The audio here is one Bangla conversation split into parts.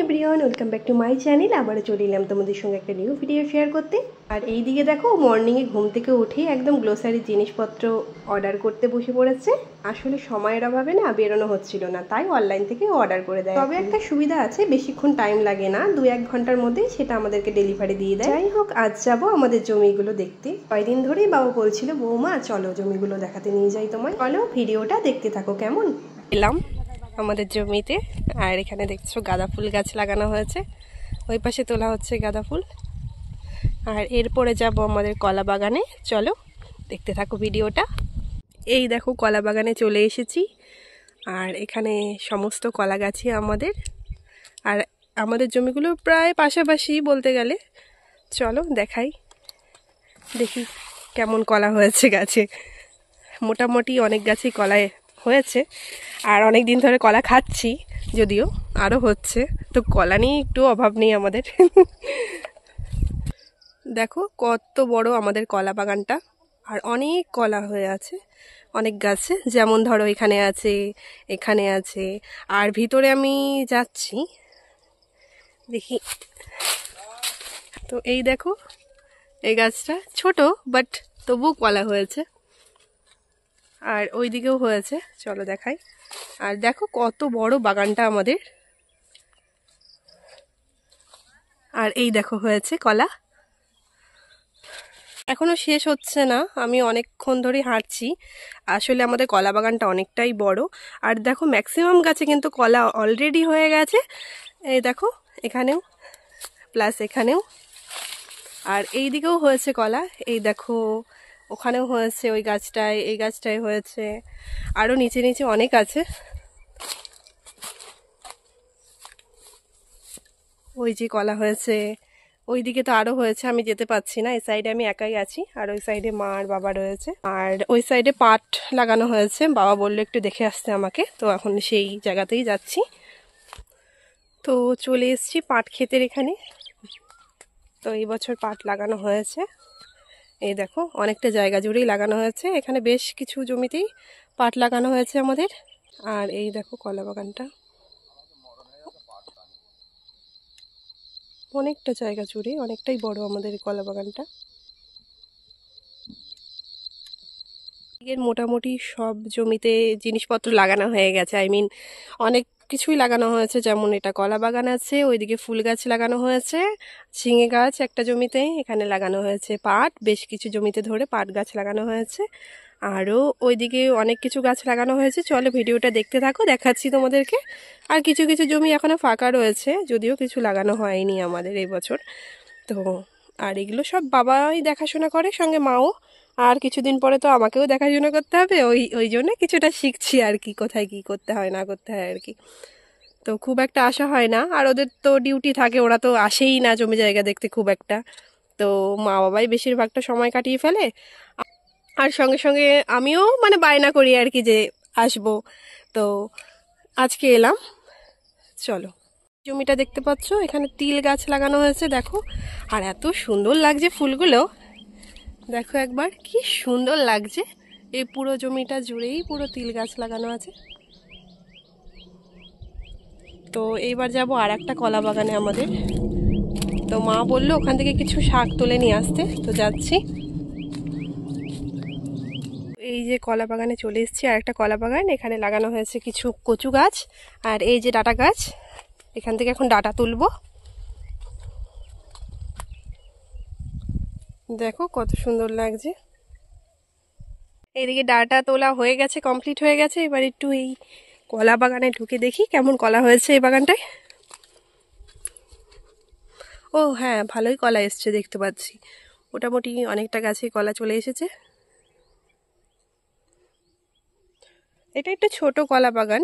Everyone, welcome back to my channel. আবারও চলে এলাম তোমাদের সঙ্গে একটা নিউ ভিডিও শেয়ার করতে। আর এই দিকে দেখো, মর্নিংয়ে ঘুম থেকে উঠেই একদম গ্লোসারির জিনিসপত্র অর্ডার করতে বসে পড়েছে। আসলে সময়ের অভাবে না বেরোনো হচ্ছিল না, তাই অনলাইন থেকে অর্ডার করে দেয়। তবে একটা সুবিধা আছে, বেশিক্ষণ টাইম লাগে না, 2-1 ঘন্টার মধ্যেই সেটা আমাদেরকে ডেলিভারি দিয়ে দেয়। যাই হোক, আজ যাবো আমাদের জমিগুলো দেখতে। কয়েকদিন ধরেই বাবা বলছিল, বৌমা চলো জমিগুলো দেখাতে নিয়ে যাই তোমায়। চলো ভিডিওটা দেখতে থাকো। কেমন এলাম আমাদের জমিতে, আর এখানে দেখছো গাঁদা ফুল গাছ লাগানো হয়েছে, ওই পাশে তোলা হচ্ছে গাঁদা ফুল। আর এরপরে যাব আমাদের কলা বাগানে, চলো দেখতে থাকো ভিডিওটা। এই দেখো কলা বাগানে চলে এসেছি, আর এখানে সমস্ত কলা গাছই আমাদের। আর আমাদের জমিগুলো প্রায় পাশাপাশি বলতে গেলে। চলো দেখাই, দেখি কেমন কলা হয়েছে গাছে। মোটামুটি অনেক গাছই কলায় হয়েছে, আর অনেক দিন ধরে কলা খাচ্ছি, যদিও আরও হচ্ছে, তো কলা নিয়ে একটু অভাব নেই আমাদের। দেখো কত বড় আমাদের কলা বাগানটা, আর অনেক কলা হয়ে আছে অনেক গাছে। যেমন ধরো এখানে আছে, এখানে আছে, আর ভিতরে আমি যাচ্ছি দেখি। তো এই দেখো, এই গাছটা ছোট বাট তবু কলা হয়েছে, আর ওই দিকেও হয়েছে, চলো দেখাই। আর দেখো কত বড় বাগানটা আমাদের। আর এই দেখো হয়েছে কলা, এখনো শেষ হচ্ছে না, আমি অনেকক্ষণ ধরে হাঁটছি। আসলে আমাদের কলা বাগানটা অনেকটাই বড়। আর দেখো ম্যাক্সিমাম গাছে কিন্তু কলা অলরেডি হয়ে গেছে। এই দেখো এখানেও, প্লাস এখানেও, আর এই দিকেও হয়েছে কলা। এই দেখো ওখানেও হয়েছে, ওই গাছটায়, এই গাছটায় হয়েছে, আরও নিচে নিচে অনেক আছে। ওই যে কলা হয়েছে, ওই দিকে তো আরো হয়েছে, আমি যেতে পারছি না। এই সাইডে আমি একাই আছি, আর ওই সাইডে মা আর বাবা রয়েছে। আর ওই সাইডে পাট লাগানো হয়েছে, বাবা বললো একটু দেখে আসতে আমাকে, তো এখন সেই জায়গাতেই যাচ্ছি। তো চলে এসেছি পাট ক্ষেতের এখানে। তো এই বছর পাট লাগানো হয়েছে, এই দেখো অনেকটা জায়গা জুড়েই লাগানো হয়েছে, এখানে বেশ কিছু জমিতেই পাট লাগানো হয়েছে আমাদের। আর এই দেখো কলা বাগানটা অনেকটা জায়গা জুড়ে, অনেকটাই বড় আমাদের কলা বাগানটা। এর মোটামুটি সব জমিতে জিনিসপত্র লাগানো হয়ে গেছে, অনেক কিছুই লাগানো হয়েছে। যেমন এটা কলা বাগান আছে, ওইদিকে ফুল গাছ লাগানো হয়েছে, ঝিঙে গাছ একটা জমিতে, এখানে লাগানো হয়েছে পাট, বেশ কিছু জমিতে ধরে পাট গাছ লাগানো হয়েছে, আরও ওইদিকে অনেক কিছু গাছ লাগানো হয়েছে। চলো ভিডিওটা দেখতে থাকো, দেখাচ্ছি তোমাদেরকে। আর কিছু কিছু জমি এখনো ফাঁকা রয়েছে, যদিও কিছু লাগানো হয়নি আমাদের এই বছর। তো আর এগুলো সব বাবাই দেখাশোনা করে, সঙ্গে মাও। আর কিছুদিন পরে তো আমাকেও দেখাশোনা করতে হবে, ওই ওই জন্য কিছুটা শিখছি আর কি, কোথায় কি করতে হয় না করতে হয় আর কি। তো খুব একটা আসা হয় না, আর ওদের তো ডিউটি থাকে, ওরা তো আসেই না জমি জায়গা দেখতে খুব একটা। তো মা বাবাই বেশিরভাগটা সময় কাটিয়ে ফেলে, আর সঙ্গে সঙ্গে আমিও বায়না করি আর কি যে আসবো। তো আজকে এলাম। চলো, জমিটা দেখতে পাচ্ছ, এখানে তিল গাছ লাগানো হয়েছে দেখো, আর এত সুন্দর লাগছে ফুলগুলো, দেখো একবার কি সুন্দর লাগছে। এই পুরো জমিটা জুড়েই পুরো তিল গাছ লাগানো আছে। তো এইবার যাব আর একটা কলা বাগানে আমাদের। তো মা বললো ওখান থেকে কিছু শাক তুলে নিয়ে আসতে, তো যাচ্ছি। এই যে কলা বাগানে চলে এসেছি, আর একটা কলা বাগান, এখানে লাগানো হয়েছে কিছু কচু গাছ, আর এই যে ডাঁটা গাছ, এখান থেকে এখন ডাঁটা তুলবো। দেখো কত সুন্দর লাগছে। এইদিকে ডাঁটা তোলা হয়ে গেছে, কমপ্লিট হয়ে গেছে। এবার একটু এই কলা বাগানে ঢুকে দেখি কেমন কলা হয়েছে এই বাগানটায়। ও হ্যাঁ, ভালোই কলা এসছে দেখতে পাচ্ছি, মোটামুটি অনেকটা গাছে কলা চলে এসেছে। এটা একটা ছোট কলা বাগান,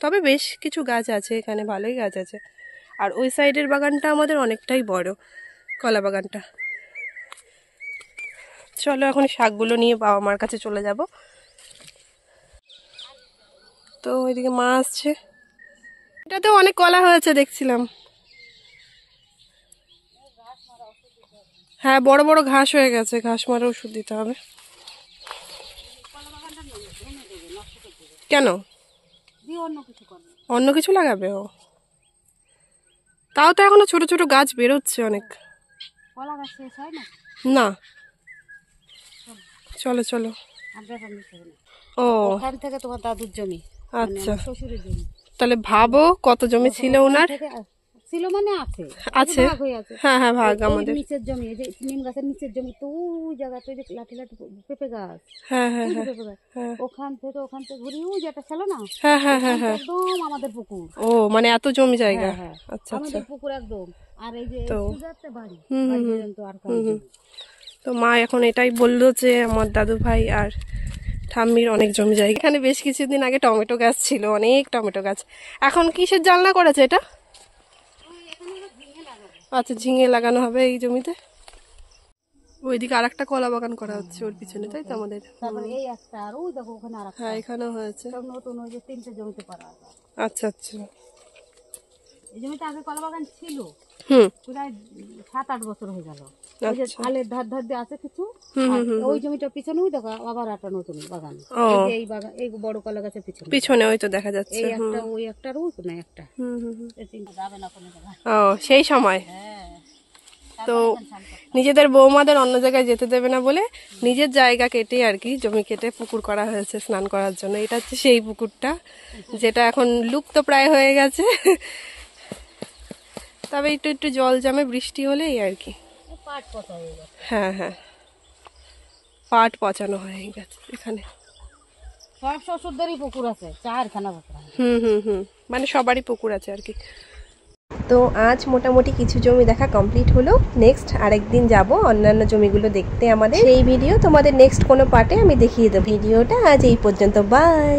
তবে বেশ কিছু গাছ আছে এখানে, ভালোই গাছ আছে। আর ওই সাইডের বাগানটা আমাদের অনেকটাই বড়, কলা বাগানটা। চলো এখন শাকগুলো নিয়ে বাবা মার কাছে চলে যাব। তো ওইদিকে মা আসছে, এটাতেও অনেক কলা হয়েছে দেখছিলাম। হ্যাঁ, বড় বড় ঘাস হয়ে গেছে, ঘাস মারা ওষুধ দিতে হবে। কেন, অন্য কিছু লাগাবে ও? তাও তো এখনো ছোট ছোট গাছ বেরোচ্ছে অনেক। কলা গাছ শেষ হয় না? না, চলো চলো। ও ওখান থেকে তোমার দাদুর জমি, আচ্ছা, শ্বশুরের জমি। তাহলে ভাবো কত জমি ছিল ওনার। ছিল মানে আছে, আছে, হ্যাঁ হ্যাঁ, ভাগ আমাদের নিচের জমি, এই যে নিম গাছের নিচের জমি, তো ওই জায়গাতে যে লাঠি লাঠি পেঁপে গাছ, হ্যাঁ হ্যাঁ পেঁপে গাছ, ওখান থেকে ঘুরে ওই যেটা ছিল না, হ্যাঁ হ্যাঁ হ্যাঁ হ্যাঁ, একদম আমাদের পুকুর। ও মানে এত জমি জায়গা। হ্যাঁ, আচ্ছা আচ্ছা, আমাদের পুকুর একদম। আর এই যে বাড়ি পর্যন্ত আর তো মা এখন এটাই বললো যে আমার দাদু ভাই আর ঠাম্মির অনেক জমি জায়গা। এখানে বেশ কিছুদিন আগে টমেটো গাছ ছিল, অনেক টমেটো গাছ। এখন কিসের জানলা করেছে এটা? আচ্ছা, ঝিঙে লাগানো হবে এই জমিতে। ওইদিকে আর একটা কলা বাগান করা হচ্ছে ওর পিছনে, তাই তো আমাদের। তারপরে এই একটা, আর ওই দেখো ওখানে আর একটা, হ্যাঁ এখানেও হয়েছে নতুন, ওই যে 3টে জমিতে করা আছে। আচ্ছা আচ্ছা, এই জমিতে আগে কলা বাগান ছিল, হুম, প্রায় 7-8 বছর হয়ে গেল। ওই যে খালের ধার ধার দিয়ে আছে কিছু, ওই জমিটার পিছনে ওই দেখো আবার একটা নতুন বাগান। এই বাগান, এই বড় কলা গাছের পিছনে ওই তো দেখা যাচ্ছে। এই একটা, ওই একটা, ওই না একটা, এই 3টা যাবে না কোনো জায়গায়। ও সেই সময় তো নিজেদের বৌমাদের অন্য জায়গায় যেতে দেবে না বলে নিজের জায়গা কেটে আর কি, জমি কেটে পুকুর করা হয়েছে স্নান করার জন্য। এটা হচ্ছে সেই পুকুরটা, যেটা এখন লুপ্ত প্রায় হয়ে গেছে। তবে একটু একটু জল জমে বৃষ্টি হলে এই আর কি। হ্যাঁ হ্যাঁ, পাট পচানো হয়ে গেছে এখানে। সব শ্বশুরদেরই পুকুর আছে, 4খানা পুকুর। মানে সবারই পুকুর আছে আর কি। তো আজ মোটামুটি কিছু জমি দেখা কমপ্লিট হলো। নেক্সট আরেকদিন যাব অন্যান্য জমিগুলো দেখতে আমাদের। সেই ভিডিও তোমাদের নেক্সট কোনো পার্টে আমি দেখিয়ে দেবো। ভিডিওটা আজ এই পর্যন্ত, বাই।